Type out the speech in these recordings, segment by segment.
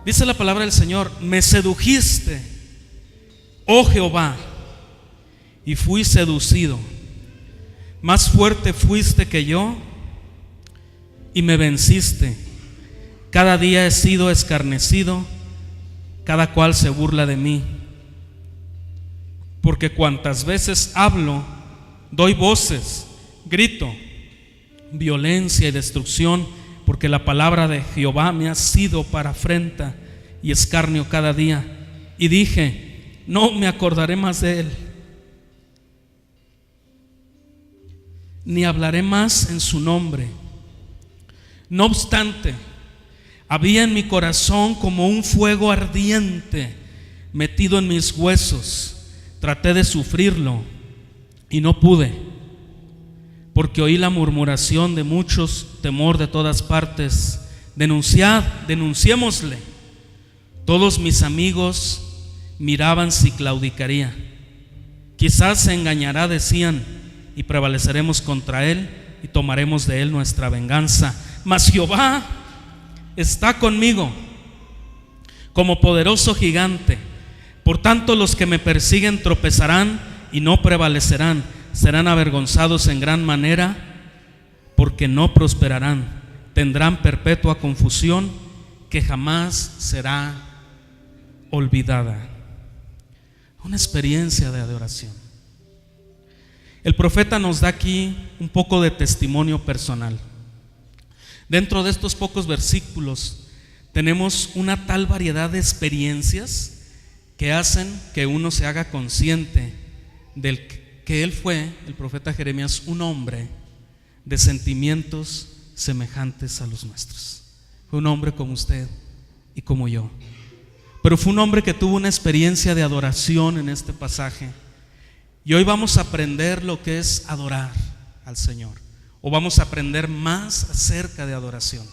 Dice la palabra del Señor: me sedujiste, oh Jehová, y fui seducido. Más fuerte fuiste que yo y me venciste. Cada día he sido escarnecido, cada cual se burla de mí. Porque cuantas veces hablo, doy voces, grito, violencia y destrucción, porque la palabra de Jehová me ha sido para afrenta y escarnio cada día. Y dije: no me acordaré más de él, ni hablaré más en su nombre. No obstante, había en mi corazón como un fuego ardiente metido en mis huesos. Traté de sufrirlo y no pude, porque oí la murmuración de muchos, temor de todas partes. Denunciémosle. Todos mis amigos miraban si claudicaría. Quizás se engañará, decían, y prevaleceremos contra él y tomaremos de él nuestra venganza. Mas Jehová está conmigo como poderoso gigante. Por tanto, los que me persiguen tropezarán y no prevalecerán. Serán avergonzados en gran manera, porque no prosperarán. Tendrán perpetua confusión que jamás será olvidada. Una experiencia de adoración. El profeta nos da aquí un poco de testimonio personal. Dentro de estos pocos versículos tenemos una tal variedad de experiencias que hacen que uno se haga consciente del que él fue, el profeta Jeremías, un hombre de sentimientos semejantes a los nuestros. Fue un hombre como usted y como yo, pero fue un hombre que tuvo una experiencia de adoración en este pasaje. Y hoy vamos a aprender lo que es adorar al Señor, o vamos a aprender más acerca de adoración.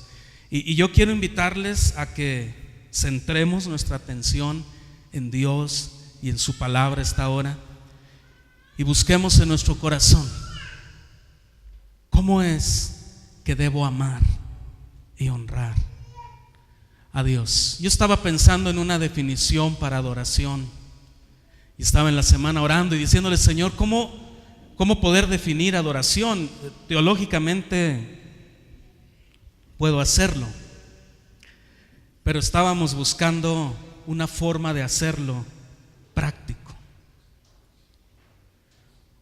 Y yo quiero invitarles a que centremos nuestra atención en Dios y en su palabra esta hora, y busquemos en nuestro corazón cómo es que debo amar y honrar a Dios. Yo estaba pensando en una definición para adoración y estaba en la semana orando y diciéndole: Señor, ¿cómo poder definir adoración? Teológicamente puedo hacerlo, pero estábamos buscando una forma de hacerlo práctico,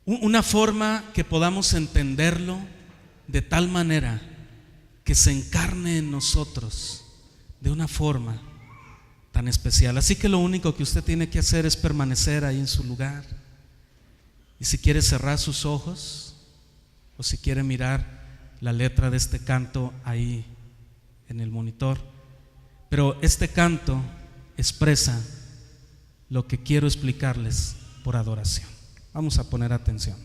una forma que podamos entenderlo de tal manera que se encarne en nosotros de una forma tan especial. Así que lo único que usted tiene que hacer es permanecer ahí en su lugar, y si quiere cerrar sus ojos, o si quiere mirar la letra de este canto ahí en el monitor. Pero este canto expresa lo que quiero explicarles por adoración. Vamos a poner atención.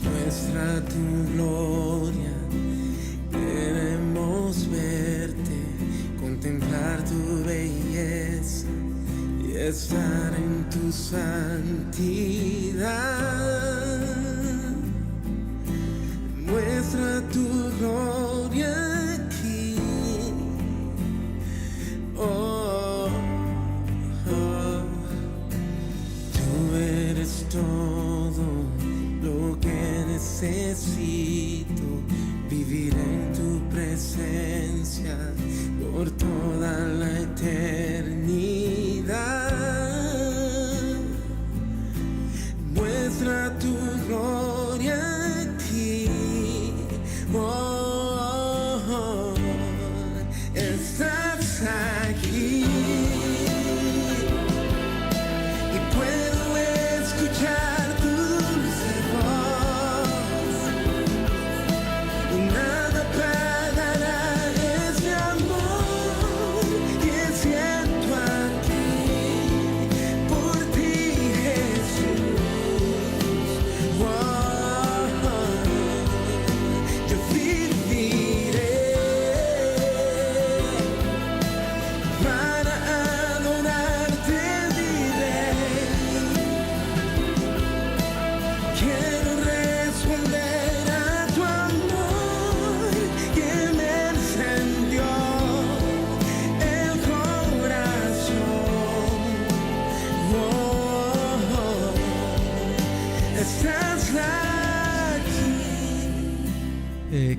Muestra tu gloria, queremos verte, contemplar tu belleza y estar en tu santidad. Muestra tu gloria aquí. Oh, oh. Tú eres todo lo que necesito, vivir en tu presencia por toda la eternidad. Muestra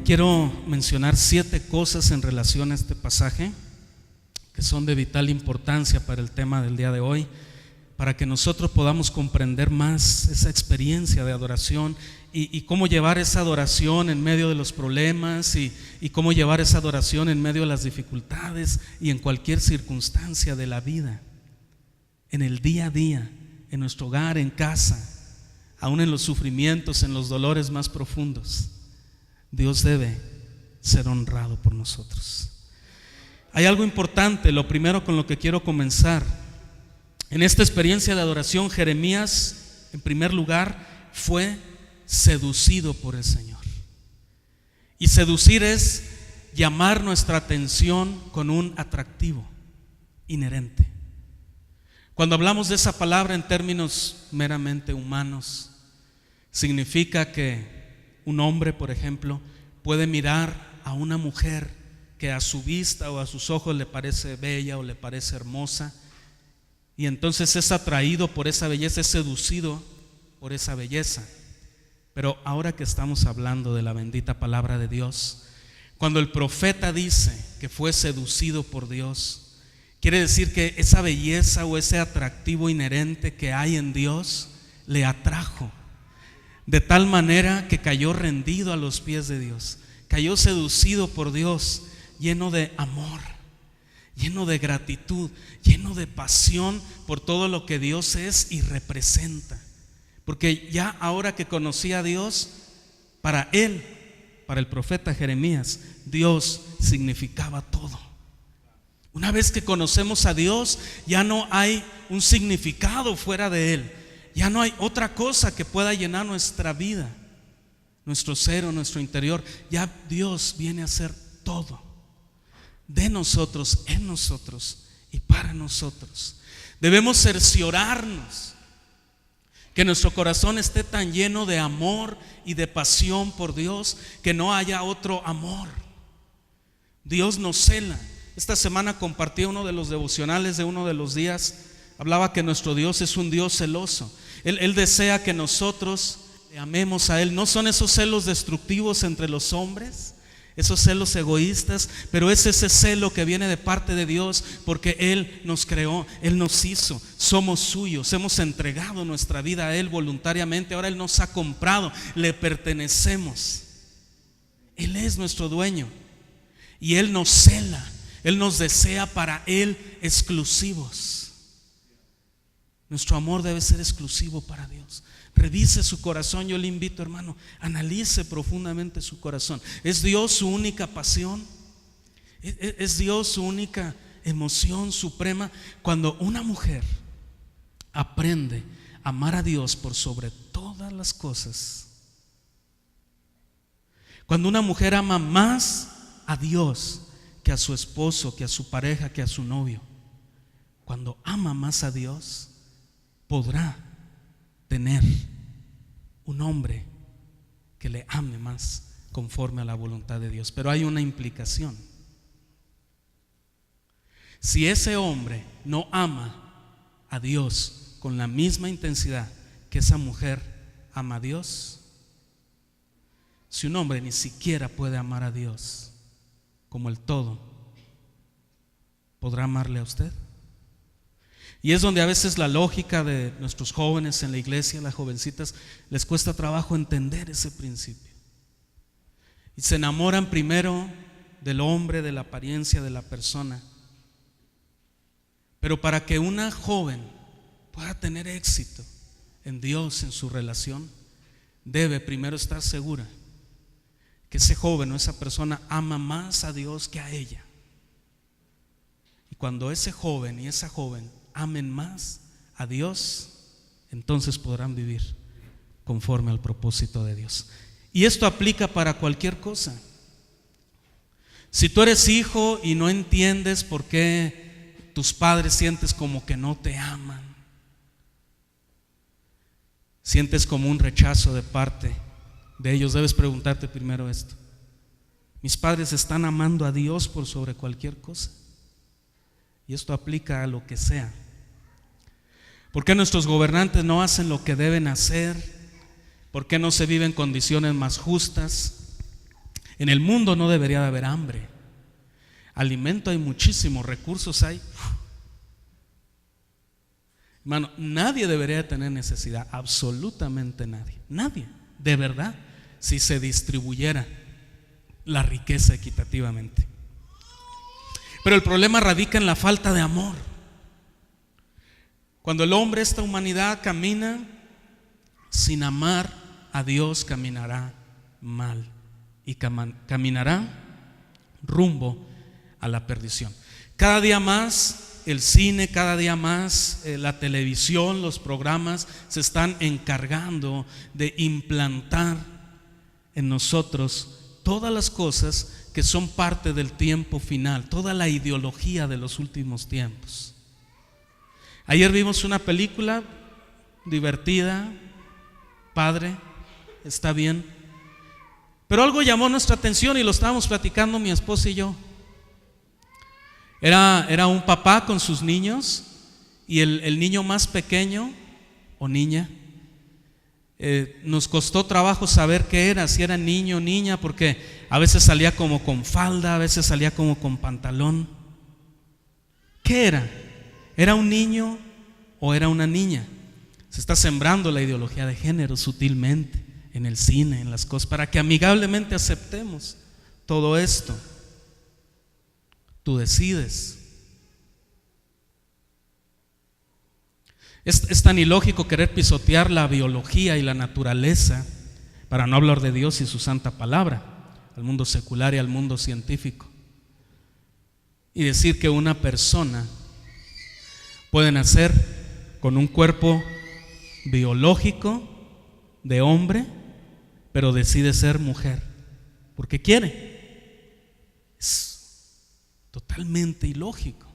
quiero mencionar 7 cosas en relación a este pasaje que son de vital importancia para el tema del día de hoy, para que nosotros podamos comprender más esa experiencia de adoración y cómo llevar esa adoración en medio de los problemas y cómo llevar esa adoración en medio de las dificultades y en cualquier circunstancia de la vida, en el día a día, en nuestro hogar, en casa, aún en los sufrimientos, en los dolores más profundos. Dios debe ser honrado por nosotros. Hay algo importante, lo primero con lo que quiero comenzar. En esta experiencia de adoración, Jeremías, en primer lugar, fue seducido por el Señor. Y seducir es llamar nuestra atención con un atractivo inherente. Cuando hablamos de esa palabra en términos meramente humanos, significa que un hombre, por ejemplo, puede mirar a una mujer que a su vista o a sus ojos le parece bella o le parece hermosa, y entonces es atraído por esa belleza, es seducido por esa belleza. Pero ahora que estamos hablando de la bendita palabra de Dios, cuando el profeta dice que fue seducido por Dios, quiere decir que esa belleza o ese atractivo inherente que hay en Dios le atrajo, de tal manera que cayó rendido a los pies de Dios, cayó seducido por Dios, lleno de amor, lleno de gratitud, lleno de pasión por todo lo que Dios es y representa. Porque ya ahora que conocía a Dios, para él, para el profeta Jeremías, Dios significaba todo. Una vez que conocemos a Dios, ya no hay un significado fuera de él. Ya no hay otra cosa que pueda llenar nuestra vida, nuestro ser o nuestro interior. Ya Dios viene a ser todo de nosotros, en nosotros y para nosotros. Debemos cerciorarnos que nuestro corazón esté tan lleno de amor y de pasión por Dios que no haya otro amor. Dios nos cela. Esta semana compartí uno de los devocionales de uno de los días. Hablaba que nuestro Dios es un Dios celoso. Él desea que nosotros le amemos a Él. No son esos celos destructivos entre los hombres, esos celos egoístas, pero es ese celo que viene de parte de Dios, porque Él nos creó, Él nos hizo, somos suyos, hemos entregado nuestra vida a Él voluntariamente, ahora Él nos ha comprado, le pertenecemos. Él es nuestro dueño y Él nos cela, Él nos desea para Él exclusivos. Nuestro amor debe ser exclusivo para Dios. Revise su corazón, yo le invito, hermano, analice profundamente su corazón. ¿Es Dios su única pasión? ¿Es Dios su única emoción suprema? Cuando una mujer aprende a amar a Dios por sobre todas las cosas, cuando una mujer ama más a Dios que a su esposo, que a su pareja, que a su novio, cuando ama más a Dios, podrá tener un hombre que le ame más conforme a la voluntad de Dios. Pero hay una implicación. Si ese hombre no ama a Dios con la misma intensidad que esa mujer ama a Dios, si un hombre ni siquiera puede amar a Dios como el todo, ¿podrá amarle a usted? Y es donde a veces la lógica de nuestros jóvenes en la iglesia, las jovencitas, les cuesta trabajo entender ese principio. Y se enamoran primero del hombre, de la apariencia de la persona. Pero para que una joven pueda tener éxito en Dios, en su relación, debe primero estar segura que ese joven o esa persona ama más a Dios que a ella. Y cuando ese joven y esa joven amen más a Dios, entonces podrán vivir conforme al propósito de Dios. Y esto aplica para cualquier cosa. Si tú eres hijo y no entiendes por qué tus padres sientes como que no te aman, sientes como un rechazo de parte de ellos, debes preguntarte primero esto: ¿mis padres están amando a Dios por sobre cualquier cosa? Y esto aplica a lo que sea. ¿Por qué nuestros gobernantes no hacen lo que deben hacer? ¿Por qué no se viven condiciones más justas? En el mundo no debería de haber hambre. Alimento hay muchísimo, recursos hay. Hermano, nadie debería de tener necesidad, absolutamente nadie. Nadie, de verdad, si se distribuyera la riqueza equitativamente. Pero el problema radica en la falta de amor. Cuando el hombre, esta humanidad, camina sin amar a Dios, caminará mal y caminará rumbo a la perdición. Cada día más el cine, cada día más la televisión, los programas se están encargando de implantar en nosotros todas las cosas que son parte del tiempo final, toda la ideología de los últimos tiempos. Ayer vimos una película divertida, padre, está bien, pero algo llamó nuestra atención y lo estábamos platicando mi esposa y yo. Era un papá con sus niños y el niño más pequeño o niña, nos costó trabajo saber qué era, si era niño o niña, porque a veces salía como con falda, a veces salía como con pantalón. ¿Qué era? ¿Era un niño o era una niña? Se está sembrando la ideología de género sutilmente en el cine, en las cosas, para que amigablemente aceptemos todo esto. Tú decides. Es tan ilógico querer pisotear la biología y la naturaleza, para no hablar de Dios y su santa palabra, al mundo secular y al mundo científico, y decir que una persona puede nacer con un cuerpo biológico de hombre, pero decide ser mujer porque quiere. Es totalmente ilógico.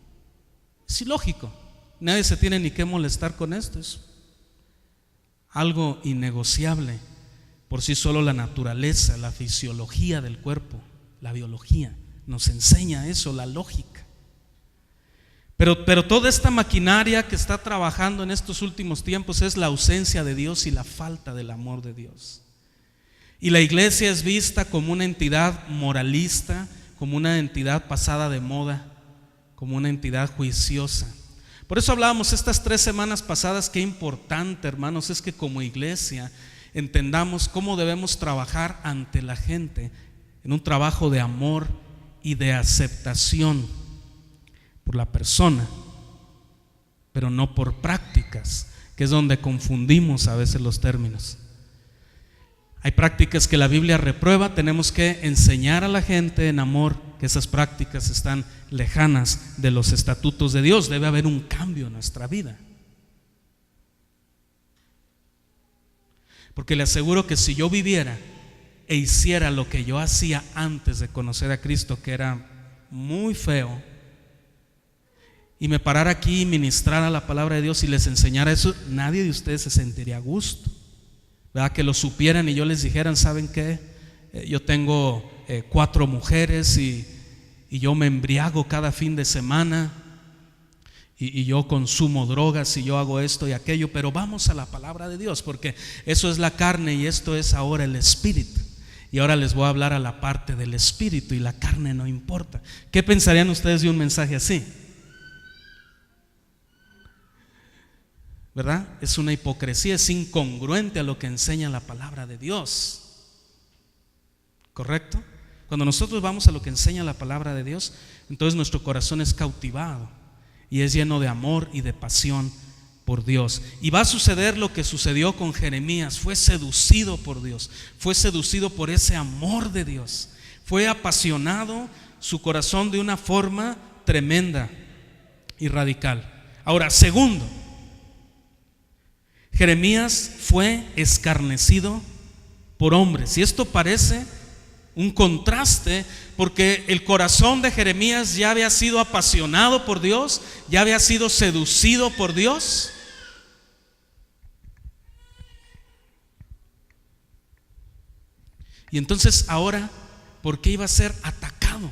Es ilógico. Nadie se tiene ni que molestar con esto. Es algo innegociable. Por sí solo la naturaleza, la fisiología del cuerpo, la biología nos enseña eso, la lógica. Pero toda esta maquinaria que está trabajando en estos últimos tiempos es la ausencia de Dios y la falta del amor de Dios. Y la iglesia es vista como una entidad moralista, como una entidad pasada de moda, como una entidad juiciosa. Por eso hablábamos estas 3 semanas pasadas, qué importante, hermanos, es que como iglesia entendamos cómo debemos trabajar ante la gente en un trabajo de amor y de aceptación por la persona, pero no por prácticas, que es donde confundimos a veces los términos. Hay prácticas que la Biblia reprueba, tenemos que enseñar a la gente en amor que esas prácticas están lejanas de los estatutos de Dios. Debe haber un cambio en nuestra vida. Porque le aseguro que si yo viviera e hiciera lo que yo hacía antes de conocer a Cristo, que era muy feo, y me parara aquí y ministrara la palabra de Dios y les enseñara eso, nadie de ustedes se sentiría a gusto, ¿verdad? Que lo supieran y yo les dijeran, ¿saben qué? Yo tengo 4 mujeres y yo me embriago cada fin de semana y yo consumo drogas y yo hago esto y aquello, pero vamos a la palabra de Dios, porque eso es la carne y esto es ahora el espíritu. Y ahora les voy a hablar a la parte del espíritu y la carne no importa. ¿Qué pensarían ustedes de un mensaje así? ¿Verdad? Es una hipocresía, es incongruente a lo que enseña la palabra de Dios. ¿Correcto? Cuando nosotros vamos a lo que enseña la palabra de Dios, entonces nuestro corazón es cautivado y es lleno de amor y de pasión por Dios. Y va a suceder lo que sucedió con Jeremías. Fue seducido por Dios, fue seducido por ese amor de Dios, fue apasionado su corazón de una forma tremenda y radical. Ahora, segundo, Jeremías fue escarnecido por hombres. Y esto parece un contraste, porque el corazón de Jeremías ya había sido apasionado por Dios, ya había sido seducido por Dios. Y entonces ahora, ¿por qué iba a ser atacado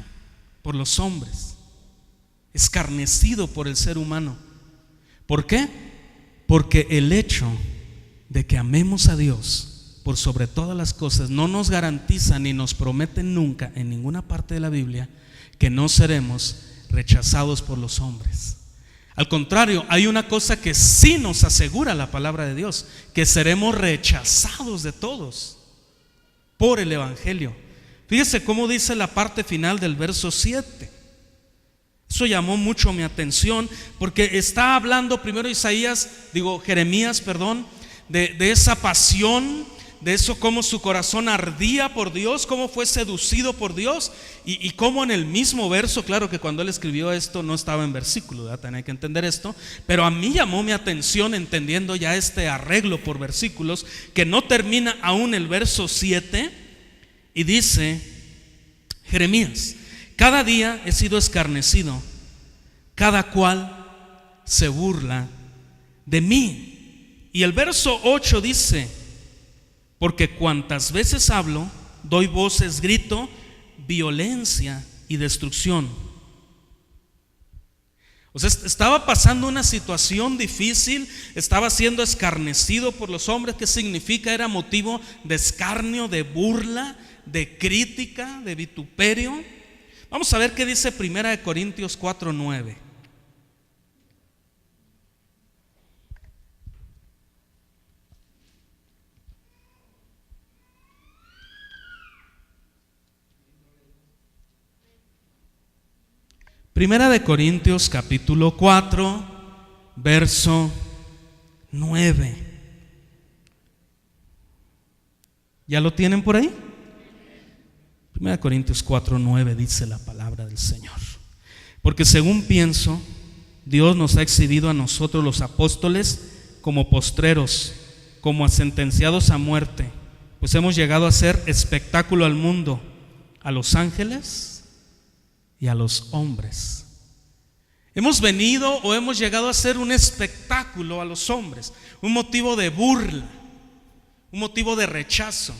por los hombres? Escarnecido por el ser humano. ¿Por qué? Porque el hecho de que amemos a Dios por sobre todas las cosas, no nos garantiza ni nos promete nunca en ninguna parte de la Biblia que no seremos rechazados por los hombres. Al contrario, hay una cosa que sí nos asegura la palabra de Dios, que seremos rechazados de todos por el Evangelio. Fíjese cómo dice la parte final del verso 7. Eso llamó mucho mi atención, porque está hablando primero Jeremías, de esa pasión, de eso, cómo su corazón ardía por Dios, cómo fue seducido por Dios, y cómo en el mismo verso, claro que cuando él escribió esto no estaba en versículo, ¿verdad? Tenía que entender esto, pero a mí llamó mi atención, entendiendo ya este arreglo por versículos, que no termina aún el verso 7, y dice Jeremías: cada día he sido escarnecido, cada cual se burla de mí. Y el verso 8 dice: porque cuantas veces hablo, doy voces, grito, violencia y destrucción. O sea, estaba pasando una situación difícil, estaba siendo escarnecido por los hombres. ¿Qué significa? Era motivo de escarnio, de burla, de crítica, de vituperio. Vamos a ver qué dice 1 Corintios 4:9. Primera de Corintios capítulo 4, verso 9. ¿Ya lo tienen por ahí? Primera de Corintios 4, 9 dice la palabra del Señor: porque según pienso, Dios nos ha exhibido a nosotros los apóstoles como postreros, como a sentenciados a muerte, pues hemos llegado a ser espectáculo al mundo, a los ángeles y a los hombres. Hemos venido o hemos llegado a ser un espectáculo a los hombres, un motivo de burla, un motivo de rechazo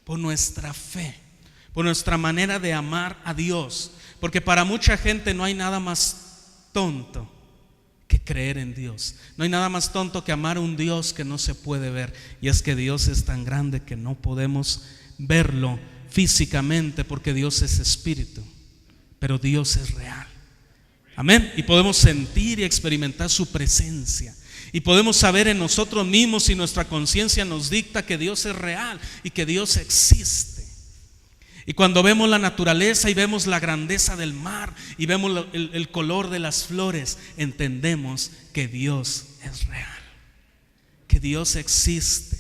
por nuestra fe, por nuestra manera de amar a Dios. Porque para mucha gente no hay nada más tonto que creer en Dios. No hay nada más tonto que amar a un Dios que no se puede ver. Y es que Dios es tan grande que no podemos verlo físicamente, porque Dios es espíritu. Pero Dios es real. Amén. Y podemos sentir y experimentar su presencia. Y podemos saber en nosotros mismos, si nuestra conciencia nos dicta, que Dios es real y que Dios existe. Y cuando vemos la naturaleza y vemos la grandeza del mar y vemos el color de las flores, entendemos que Dios es real, que Dios existe.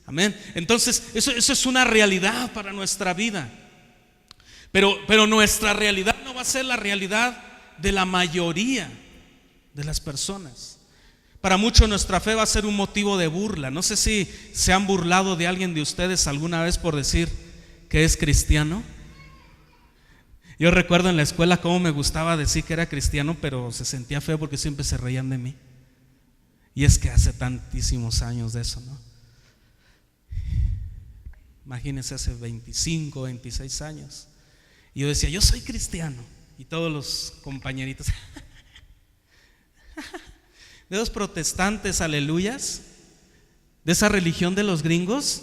Amén. Entonces eso es una realidad para nuestra vida. Pero nuestra realidad no va a ser la realidad de la mayoría de las personas. Para muchos nuestra fe va a ser un motivo de burla. No sé si se han burlado de alguien de ustedes alguna vez por decir que es cristiano. Yo recuerdo en la escuela cómo me gustaba decir que era cristiano, pero se sentía feo porque siempre se reían de mí. Y es que hace tantísimos años de eso, ¿no? Imagínense, hace 25, 26 años. Y yo decía: yo soy cristiano. Y todos los compañeritos de los protestantes, aleluyas, de esa religión de los gringos.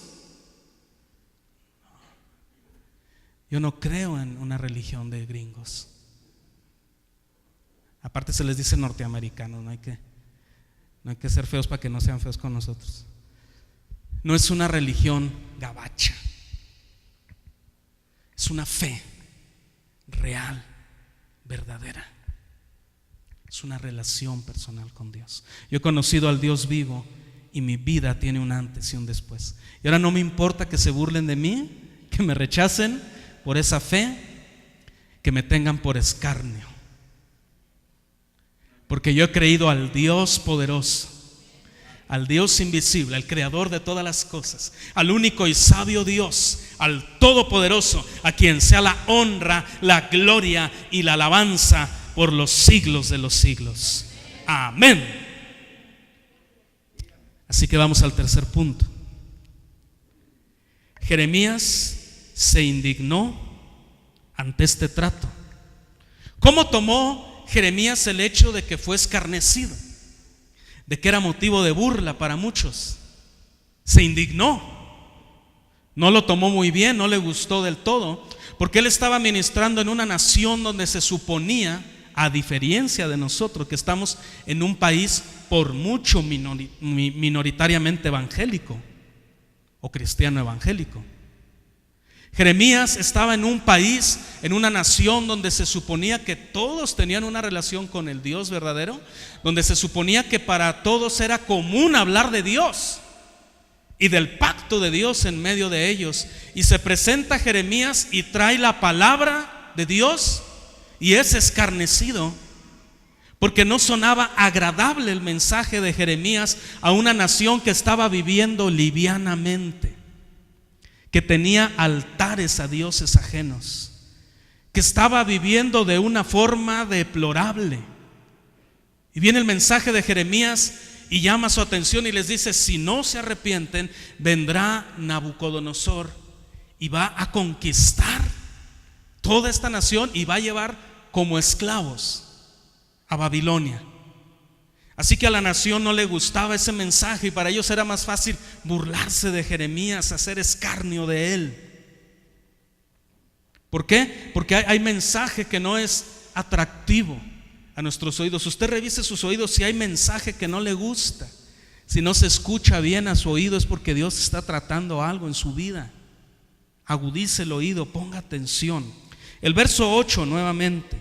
Yo no creo en una religión de gringos. Aparte se les dice norteamericanos. No hay que ser feos para que no sean feos con nosotros. No es una religión gabacha. Es una fe real, verdadera. Es una relación personal con Dios. Yo he conocido al Dios vivo y mi vida tiene un antes y un después. Y ahora no me importa que se burlen de mí, que me rechacen por esa fe, que me tengan por escarnio, porque yo he creído al Dios poderoso, al Dios invisible, al creador de todas las cosas, al único y sabio Dios, al todopoderoso, a quien sea la honra, la gloria y la alabanza por los siglos de los siglos. Amén. Así que vamos al tercer punto. Jeremías se indignó ante este trato. ¿Cómo tomó Jeremías el hecho de que fue escarnecido, de que era motivo de burla para muchos? Se indignó. No lo tomó muy bien, no le gustó del todo, porque él estaba ministrando en una nación donde se suponía, a diferencia de nosotros, que estamos en un país por mucho minoritariamente evangélico o cristiano evangélico. Jeremías estaba en un país, en una nación donde se suponía que todos tenían una relación con el Dios verdadero, donde se suponía que para todos era común hablar de Dios y del pacto de Dios en medio de ellos. Y se presenta Jeremías y trae la palabra de Dios y es escarnecido porque no sonaba agradable el mensaje de Jeremías a una nación que estaba viviendo livianamente, que tenía altares a dioses ajenos, que estaba viviendo de una forma deplorable. Y viene el mensaje de Jeremías y llama su atención y les dice: si no se arrepienten, vendrá Nabucodonosor y va a conquistar toda esta nación y va a llevar como esclavos a Babilonia. Así que a la nación no le gustaba ese mensaje y para ellos era más fácil burlarse de Jeremías, hacer escarnio de él. ¿Por qué? Porque hay mensaje que no es atractivo a nuestros oídos. Usted revise sus oídos, si hay mensaje que no le gusta, si no se escucha bien a su oído, es porque Dios está tratando algo en su vida. Agudice el oído, ponga atención. El verso 8 nuevamente: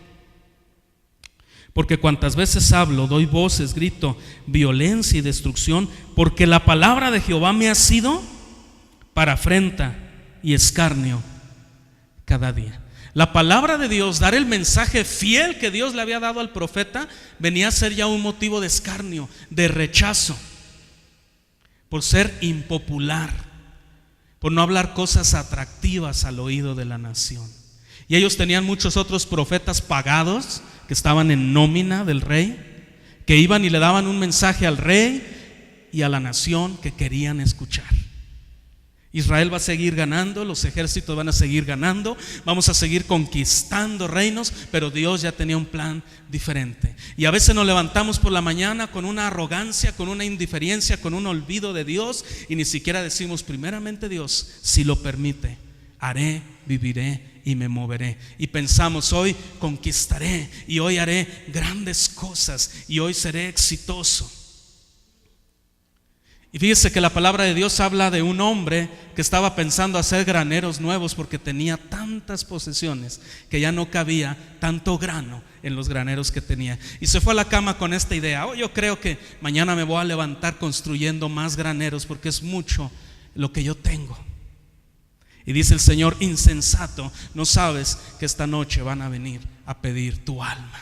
porque cuantas veces hablo, doy voces, grito, violencia y destrucción, porque la palabra de Jehová me ha sido para afrenta y escarnio cada día. La palabra de Dios, dar el mensaje fiel que Dios le había dado al profeta, venía a ser ya un motivo de escarnio, de rechazo, por ser impopular, por no hablar cosas atractivas al oído de la nación. Y ellos tenían muchos otros profetas pagados que estaban en nómina del rey, que iban y le daban un mensaje al rey y a la nación que querían escuchar. Israel va a seguir ganando, los ejércitos van a seguir ganando, vamos a seguir conquistando reinos, pero Dios ya tenía un plan diferente. Y a veces nos levantamos por la mañana con una arrogancia, con una indiferencia, con un olvido de Dios, y ni siquiera decimos: primeramente Dios, si lo permite, haré, viviré y me moveré. Y pensamos: hoy conquistaré y hoy haré grandes cosas y hoy seré exitoso. Y fíjese que la palabra de Dios habla de un hombre que estaba pensando hacer graneros nuevos porque tenía tantas posesiones que ya no cabía tanto grano en los graneros que tenía. Y se fue a la cama con esta idea: oh, yo creo que mañana me voy a levantar construyendo más graneros porque es mucho lo que yo tengo. Y dice el Señor: insensato, no sabes que esta noche van a venir a pedir tu alma.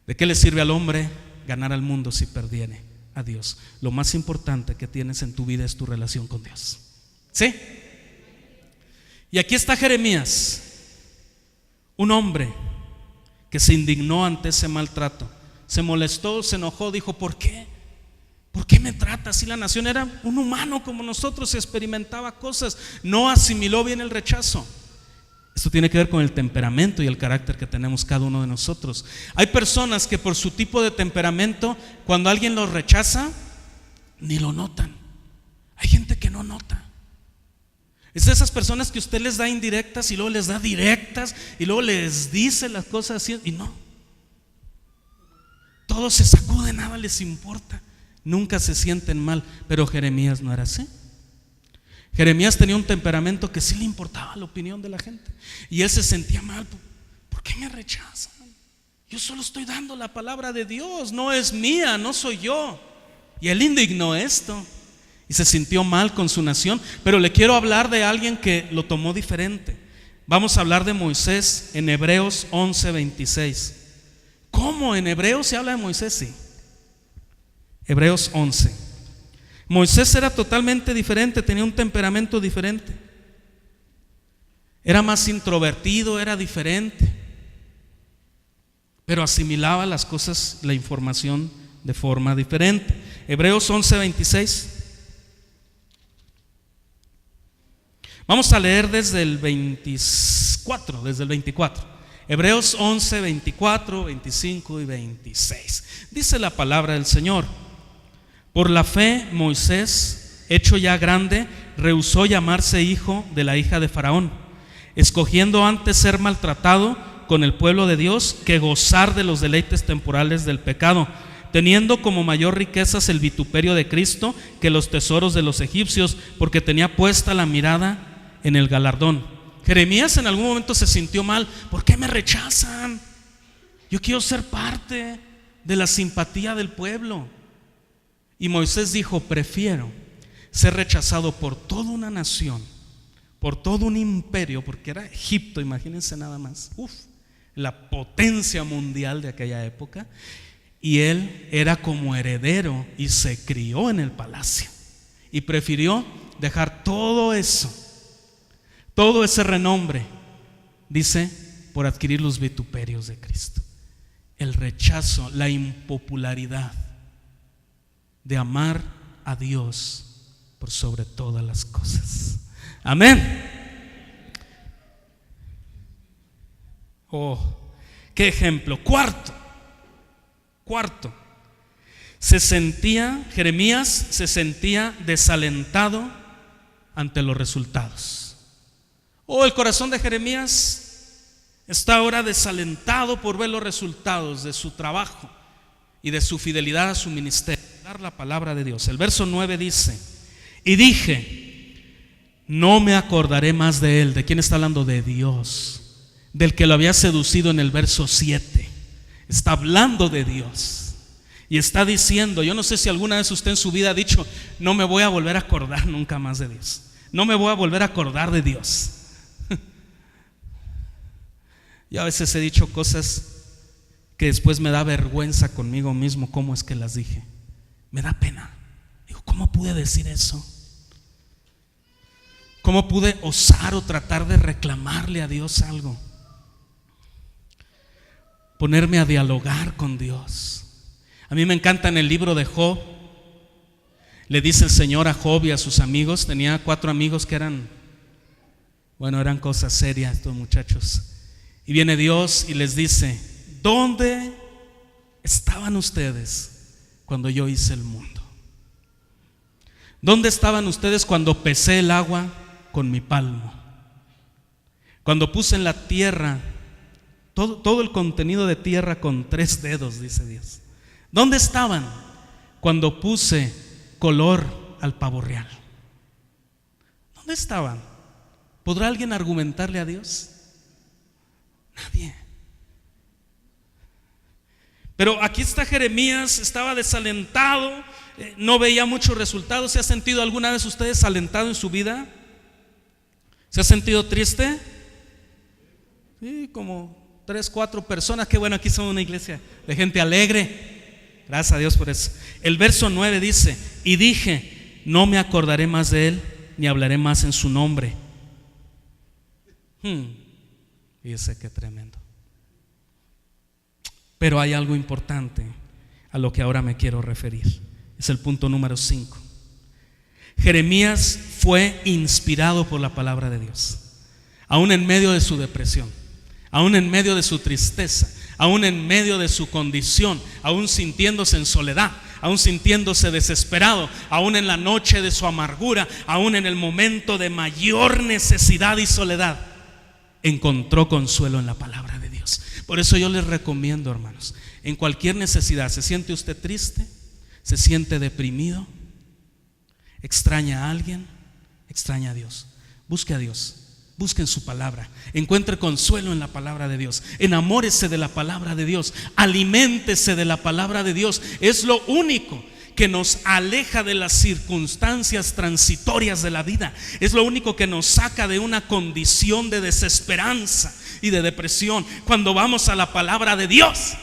¿De qué le sirve al hombre ganar al mundo si perdiere a Dios? Lo más importante que tienes en tu vida es tu relación con Dios. ¿Sí? Y aquí está Jeremías, un hombre que se indignó ante ese maltrato, se molestó, se enojó, dijo: ¿por qué? ¿Por qué me trata así la nación? Era un humano como nosotros, experimentaba cosas, no asimiló bien el rechazo. Esto tiene que ver con el temperamento y el carácter que tenemos cada uno de nosotros. Hay personas que por su tipo de temperamento, cuando alguien los rechaza, ni lo notan. Hay gente que no nota. Es de esas personas que usted les da indirectas y luego les da directas y luego les dice las cosas así y no. Todos se sacuden, nada les importa. Nunca se sienten mal, pero Jeremías no era así. Jeremías tenía un temperamento que sí le importaba la opinión de la gente. Y él se sentía mal: ¿por qué me rechazan? Yo solo estoy dando la palabra de Dios, no es mía, no soy yo. Y él indignó esto y se sintió mal con su nación. Pero le quiero hablar de alguien que lo tomó diferente. Vamos a hablar de Moisés en Hebreos 11:26. ¿Cómo? ¿En Hebreos se habla de Moisés? Sí. Hebreos 11. Moisés era totalmente diferente, tenía un temperamento diferente. Era más introvertido, era diferente, pero asimilaba las cosas, la información de forma diferente. Hebreos 11:26. Vamos a leer desde el 24, Hebreos 11, 24, 25 y 26. Dice la palabra del Señor: por la fe Moisés, hecho ya grande, rehusó llamarse hijo de la hija de Faraón, escogiendo antes ser maltratado con el pueblo de Dios que gozar de los deleites temporales del pecado, teniendo como mayor riquezas el vituperio de Cristo que los tesoros de los egipcios, porque tenía puesta la mirada en el galardón. Jeremías en algún momento se sintió mal. ¿Por qué me rechazan? Yo quiero ser parte de la simpatía del pueblo. Y Moisés dijo: prefiero ser rechazado por toda una nación, por todo un imperio, porque era Egipto, imagínense nada más, la potencia mundial de aquella época, y él era como heredero y se crió en el palacio, y prefirió dejar todo eso, todo ese renombre, dice, por adquirir los vituperios de Cristo. El rechazo, la impopularidad de amar a Dios por sobre todas las cosas. Amén. Oh, qué ejemplo. Cuarto, Jeremías se sentía desalentado ante los resultados. Oh, el corazón de Jeremías está ahora desalentado por ver los resultados de su trabajo y de su fidelidad a su ministerio, dar la palabra de Dios. El verso 9 dice: y dije, no me acordaré más de él. ¿De quién está hablando? De Dios, del que lo había seducido en el verso 7. Está hablando de Dios y está diciendo, yo no sé si alguna vez usted en su vida ha dicho: no me voy a volver a acordar nunca más de Dios, no me voy a volver a acordar de Dios. Yo a veces he dicho cosas que después me da vergüenza conmigo mismo. ¿Cómo es que las dije? Me da pena. Digo, ¿cómo pude decir eso? ¿Cómo pude osar o tratar de reclamarle a Dios algo? Ponerme a dialogar con Dios. A mí me encanta en el libro de Job. Le dice el Señor a Job y a sus amigos. Tenía 4 amigos que eran cosas serias estos muchachos. Y viene Dios y les dice: ¿dónde estaban ustedes cuando yo hice el mundo? ¿Dónde estaban ustedes cuando pesé el agua con mi palmo? Cuando puse en la tierra todo el contenido de tierra con 3 dedos, dice Dios. ¿Dónde estaban cuando puse color al pavo real? ¿Dónde estaban? ¿Podrá alguien argumentarle a Dios? Nadie. Pero aquí está Jeremías, estaba desalentado, no veía muchos resultados. ¿Se ha sentido alguna vez usted desalentado en su vida? ¿Se ha sentido triste? Sí, como 3, 4 personas. Qué bueno, aquí somos una iglesia de gente alegre. Gracias a Dios por eso. El verso 9 dice: y dije, no me acordaré más de él, ni hablaré más en su nombre. Fíjese qué tremendo. Pero hay algo importante a lo que ahora me quiero referir. Es el punto número 5. Jeremías fue inspirado por la palabra de Dios, aún en medio de su depresión, aún en medio de su tristeza, aún en medio de su condición, aún sintiéndose en soledad, aún sintiéndose desesperado, aún en la noche de su amargura, aún en el momento de mayor necesidad y soledad, encontró consuelo en la palabra de Dios. Por eso yo les recomiendo, hermanos, en cualquier necesidad, ¿se siente usted triste? ¿Se siente deprimido? ¿Extraña a alguien? Extraña a Dios. Busque a Dios. Busque en su palabra. Encuentre consuelo en la palabra de Dios. Enamórese de la palabra de Dios. Aliméntese de la palabra de Dios. Es lo único que nos aleja de las circunstancias transitorias de la vida. Es lo único que nos saca de una condición de desesperanza y de depresión. Cuando vamos a la palabra de Dios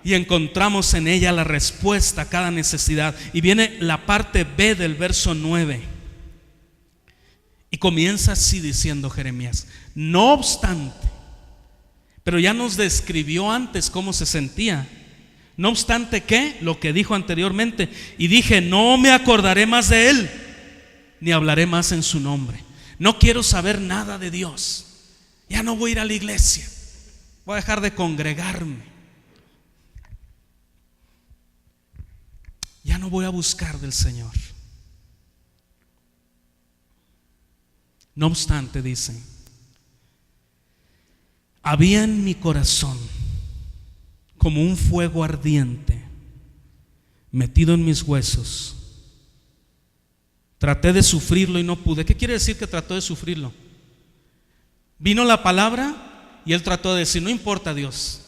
y encontramos en ella la respuesta a cada necesidad. Y viene la parte B del verso 9. Y comienza así diciendo Jeremías: no obstante, pero ya nos describió antes cómo se sentía. No obstante, ¿qué? Lo que dijo anteriormente. Y dije, no me acordaré más de él, ni hablaré más en su nombre. No quiero saber nada de Dios. Ya no voy a ir a la iglesia. Voy a dejar de congregarme. Ya no voy a buscar del Señor. No obstante, dice, había en mi corazón como un fuego ardiente metido en mis huesos. Traté de sufrirlo y no pude. ¿Qué quiere decir que trató de sufrirlo? Vino la palabra y él trató de decir: no importa, Dios,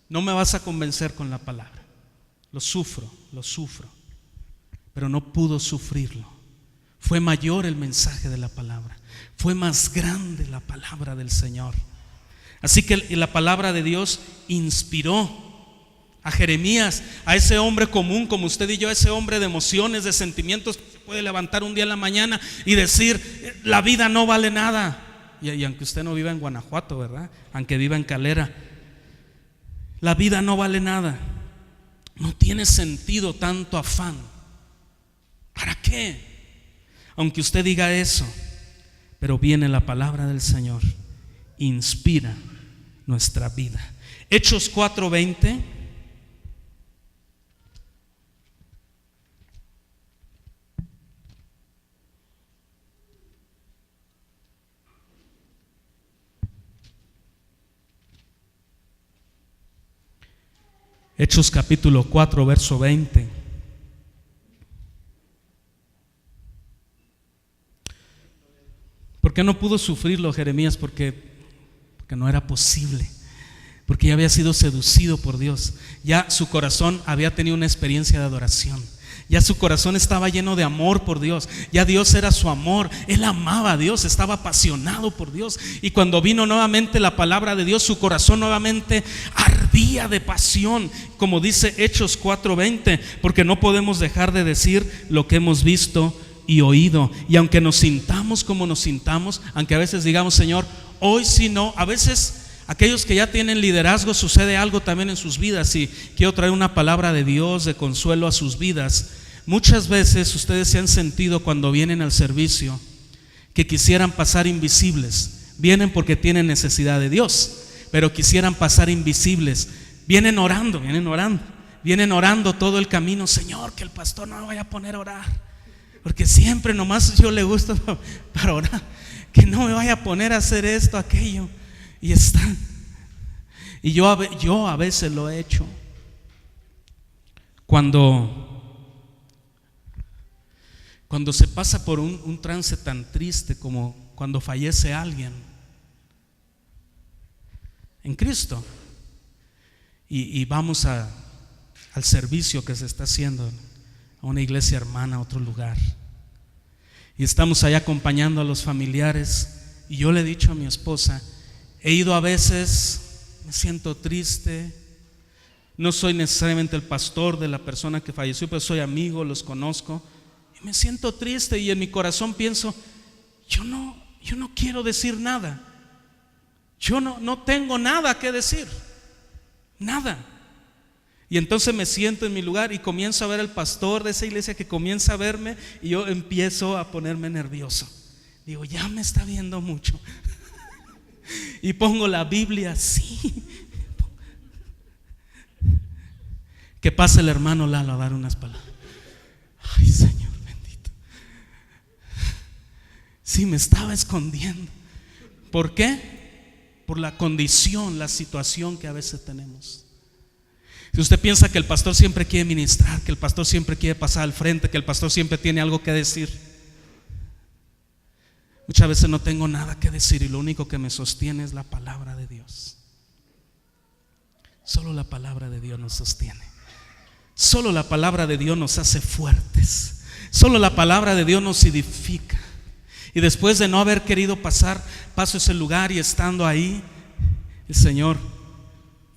no me vas a convencer con la palabra. Lo sufro, pero no pudo sufrirlo. Fue mayor el mensaje de la palabra, fue más grande la palabra del Señor. Así que la palabra de Dios inspiró a Jeremías, a ese hombre común como usted y yo, a ese hombre de emociones, de sentimientos, que se puede levantar un día en la mañana y decir: la vida no vale nada. Y aunque usted no viva en Guanajuato, ¿verdad? Aunque viva en Calera, la vida no vale nada. No tiene sentido tanto afán. ¿Para qué? Aunque usted diga eso, pero viene la palabra del Señor, inspira nuestra vida. Hechos 4:20. Hechos capítulo 4, verso 20. ¿Por qué no pudo sufrirlo Jeremías? Porque no era posible. Porque ya había sido seducido por Dios. Ya su corazón había tenido una experiencia de adoración. Ya su corazón estaba lleno de amor por Dios. Ya Dios era su amor. Él amaba a Dios, estaba apasionado por Dios. Y cuando vino nuevamente la palabra de Dios, su corazón nuevamente ardía de pasión, como dice Hechos 4:20. Porque no podemos dejar de decir lo que hemos visto y oído. Y aunque nos sintamos como nos sintamos, aunque a veces digamos: Señor, hoy sí no. A veces aquellos que ya tienen liderazgo, sucede algo también en sus vidas. Y quiero traer una palabra de Dios, de consuelo a sus vidas. Muchas veces ustedes se han sentido, cuando vienen al servicio, que quisieran pasar invisibles. Vienen porque tienen necesidad de Dios, pero quisieran pasar invisibles. Vienen orando todo el camino: Señor, que el pastor no me vaya a poner a orar, porque siempre nomás yo le gusto para orar, que no me vaya a poner a hacer esto, aquello. Y están. Y yo a veces lo he hecho. Cuando se pasa por un trance tan triste como cuando fallece alguien en Cristo, y vamos al servicio que se está haciendo a una iglesia hermana, a otro lugar, y estamos allá acompañando a los familiares. Y yo le he dicho a mi esposa: he ido a veces, me siento triste. No soy necesariamente el pastor de la persona que falleció, pero soy amigo, los conozco, y me siento triste. Y en mi corazón pienso: yo no quiero decir nada. Yo no tengo nada que decir, nada. Y entonces me siento en mi lugar y comienzo a ver al pastor de esa iglesia que comienza a verme, y yo empiezo a ponerme nervioso. Digo: ya me está viendo mucho. Y pongo la Biblia así. Que pase el hermano Lalo a dar unas palabras. Ay, Señor bendito. Sí, me estaba escondiendo. ¿Por qué? Por la condición, la situación que a veces tenemos. Si usted piensa que el pastor siempre quiere ministrar, que el pastor siempre quiere pasar al frente, que el pastor siempre tiene algo que decir, muchas veces no tengo nada que decir, y lo único que me sostiene es la palabra de Dios. Solo la palabra de Dios nos sostiene. Solo la palabra de Dios nos hace fuertes. Solo la palabra de Dios nos edifica. Y después de no haber querido paso ese lugar, y estando ahí, el Señor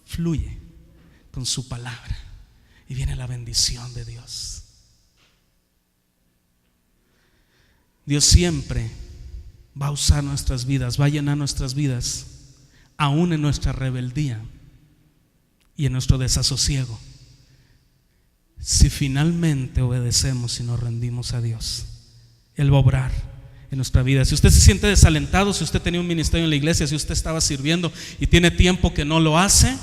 fluye con su palabra y viene la bendición de Dios. Dios siempre va a usar nuestras vidas, va a llenar nuestras vidas, aún en nuestra rebeldía y en nuestro desasosiego, si finalmente obedecemos y nos rendimos a Dios. Él va a obrar en nuestra vida. Si usted se siente desalentado, si usted tenía un ministerio en la iglesia, si usted estaba sirviendo y tiene tiempo que no lo hace,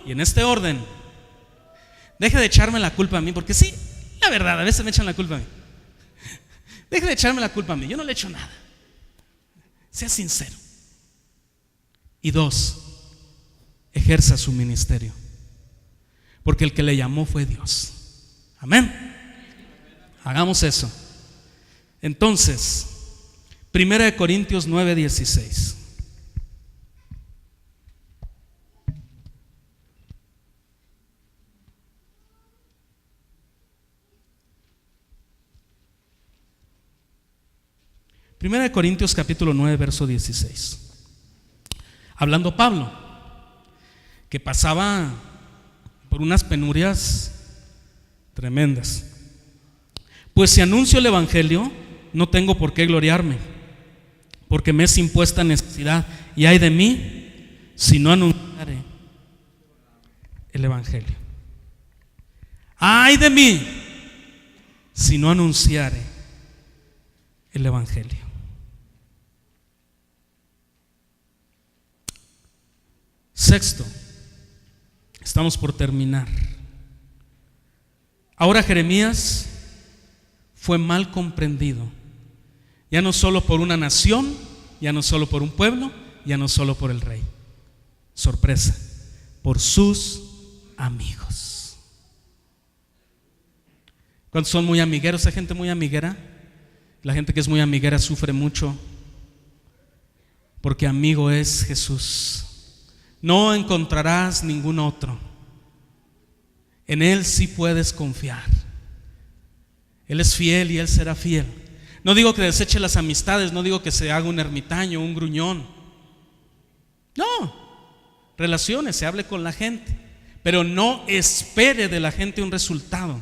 y en este orden, deje de echarme la culpa a mí, porque sí, la verdad, a veces me echan la culpa a mí. Deje de echarme la culpa a mí, yo no le echo nada. Sea sincero. Y 2, ejerza su ministerio, porque el que le llamó fue Dios. Amén. Hagamos eso. Entonces, 1 Corintios 9:16. Primera de Corintios capítulo 9, verso 16. Hablando Pablo, que pasaba por unas penurias tremendas. Pues si anuncio el evangelio, no tengo por qué gloriarme, porque me es impuesta necesidad, y ay de mí si no anunciare el evangelio. Ay de mí si no anunciare el evangelio. Sexto, estamos por terminar. Ahora Jeremías fue mal comprendido, ya no solo por una nación, ya no solo por un pueblo, ya no solo por el rey. Sorpresa, por sus amigos. ¿Cuántos son muy amigueros? ¿Hay gente muy amiguera? La gente que es muy amiguera sufre mucho, porque amigo es Jesús. No encontrarás ningún otro. En Él sí puedes confiar. Él es fiel y Él será fiel. No digo que deseche las amistades, no digo que se haga un ermitaño, un gruñón. No, relaciones, se hable con la gente, pero no espere de la gente un resultado,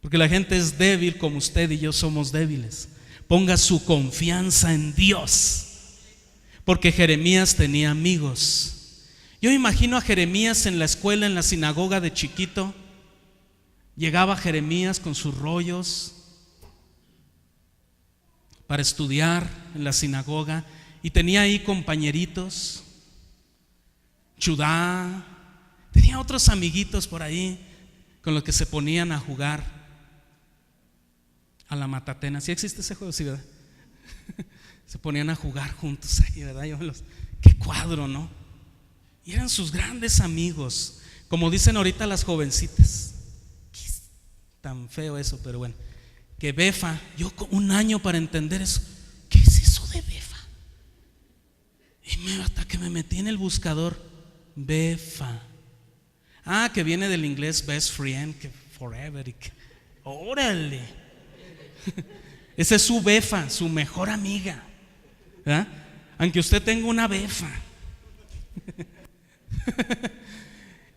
porque la gente es débil como usted y yo somos débiles. Ponga su confianza en Dios, porque Jeremías tenía amigos. Yo imagino a Jeremías en la escuela, en la sinagoga de chiquito. Llegaba Jeremías con sus rollos para estudiar en la sinagoga, y tenía ahí compañeritos, Judá, tenía otros amiguitos por ahí con los que se ponían a jugar a la matatena. ¿Sí existe ese juego? Sí, ¿verdad? Se ponían a jugar juntos ahí, ¿verdad? Qué cuadro, ¿no? Y eran sus grandes amigos, como dicen ahorita las jovencitas. Tan feo eso, pero bueno. Que befa, yo un año para entender eso. ¿Qué es eso de befa? Y hasta que me metí en el buscador, befa. Ah, que viene del inglés best friend, que forever, y que, órale. Esa es su befa, su mejor amiga, ¿verdad? Aunque usted tenga una befa.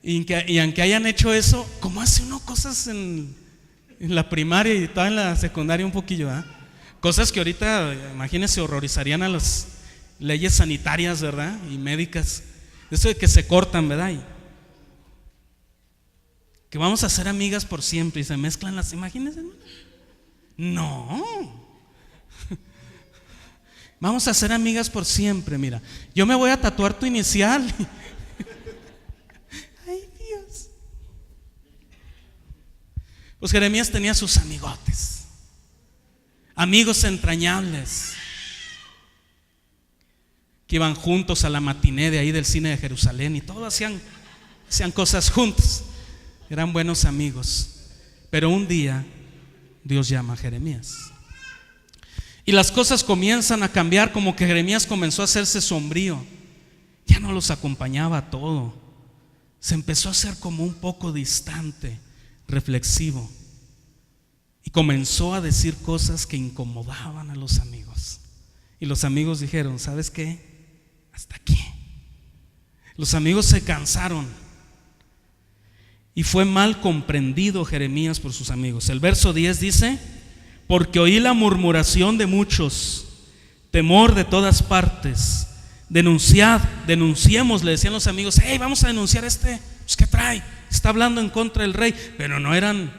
Y aunque hayan hecho eso, ¿cómo hace uno cosas en la primaria y toda en la secundaria un poquillo, ¿verdad? Cosas que ahorita, imagínense, horrorizarían a las leyes sanitarias, ¿verdad? Y médicas. Eso de que se cortan, ¿verdad? Y que vamos a ser amigas por siempre y se mezclan las, imagínense, ¿no? No. Vamos a ser amigas por siempre. Mira, yo me voy a tatuar tu inicial. Ay, Dios. Pues Jeremías tenía sus amigotes, amigos entrañables, que iban juntos a la matiné de ahí del cine de Jerusalén, y todos hacían cosas juntos. Eran buenos amigos. Pero un día Dios llama a Jeremías, y las cosas comienzan a cambiar. Como que Jeremías comenzó a hacerse sombrío, ya no los acompañaba a todo, se empezó a hacer como un poco distante, reflexivo, y comenzó a decir cosas que incomodaban a los amigos. Y los amigos dijeron: ¿sabes qué? Hasta aquí. Los amigos se cansaron, y fue mal comprendido Jeremías por sus amigos. El verso 10 dice: porque oí la murmuración de muchos, temor de todas partes. Denunciemos, le decían los amigos. Hey, vamos a denunciar a este, pues ¿qué trae? Está hablando en contra del rey. Pero no eran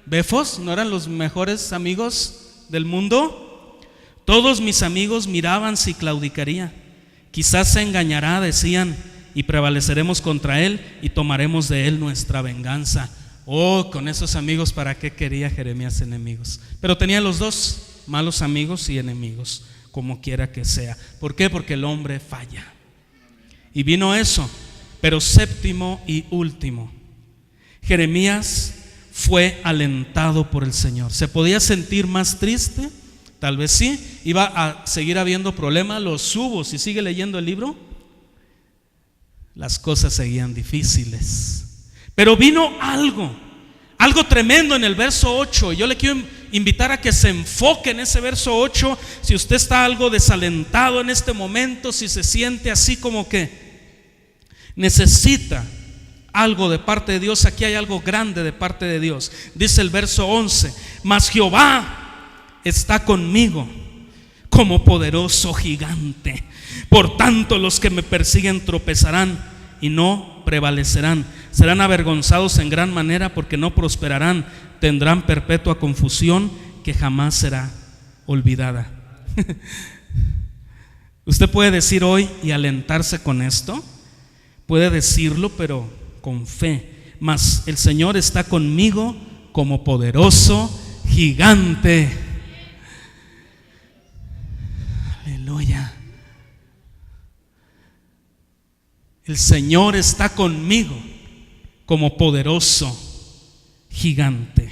befos, no eran los mejores amigos del mundo. Todos mis amigos miraban si claudicaría. Quizás se engañará, decían, y prevaleceremos contra él y tomaremos de él nuestra venganza. Oh, con esos amigos, ¿para qué quería Jeremías enemigos? Pero tenía los dos, malos amigos y enemigos, como quiera que sea. ¿Por qué? Porque el hombre falla. Y vino eso. Pero séptimo y último, Jeremías fue alentado por el Señor. ¿Se podía sentir más triste? Tal vez sí. Iba a seguir habiendo problemas. Los hubo. Si sigue leyendo el libro, las cosas seguían difíciles. Pero vino algo tremendo en el verso 8. Yo le quiero invitar a que se enfoque en ese verso 8. Si usted está algo desalentado en este momento, si se siente así como que necesita algo de parte de Dios, aquí hay algo grande de parte de Dios. Dice el verso 11: mas Jehová está conmigo como poderoso gigante. Por tanto, los que me persiguen tropezarán y no prevalecerán. Serán avergonzados en gran manera, porque no prosperarán. Tendrán perpetua confusión que jamás será olvidada. Usted puede decir hoy y alentarse con esto. Puede decirlo, pero con fe. Mas el Señor está conmigo como poderoso gigante. Aleluya. El Señor está conmigo como poderoso gigante.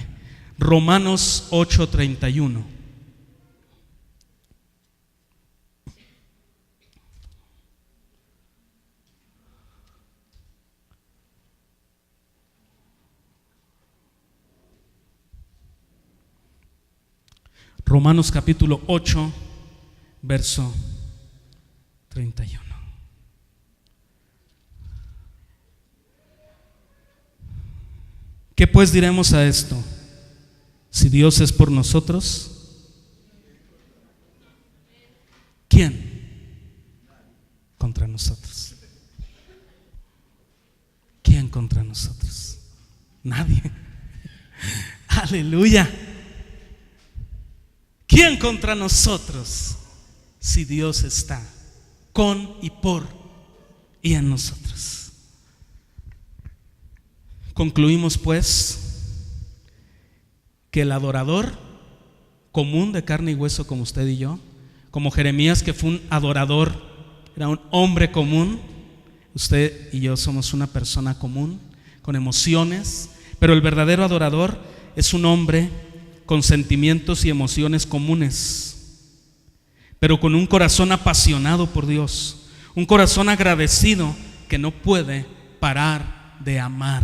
Romanos 8:31. Romanos capítulo 8, verso 31. ¿Qué pues diremos a esto? Si Dios es por nosotros, ¿quién contra nosotros? ¿Quién contra nosotros? Nadie. Aleluya. ¿Quién contra nosotros? Si Dios está con y por y en nosotros. Concluimos pues que el adorador común de carne y hueso, como usted y yo, como Jeremías, que fue un adorador, era un hombre común. Usted y yo somos una persona común, con emociones, pero el verdadero adorador es un hombre con sentimientos y emociones comunes, pero con un corazón apasionado por Dios, un corazón agradecido que no puede parar de amar.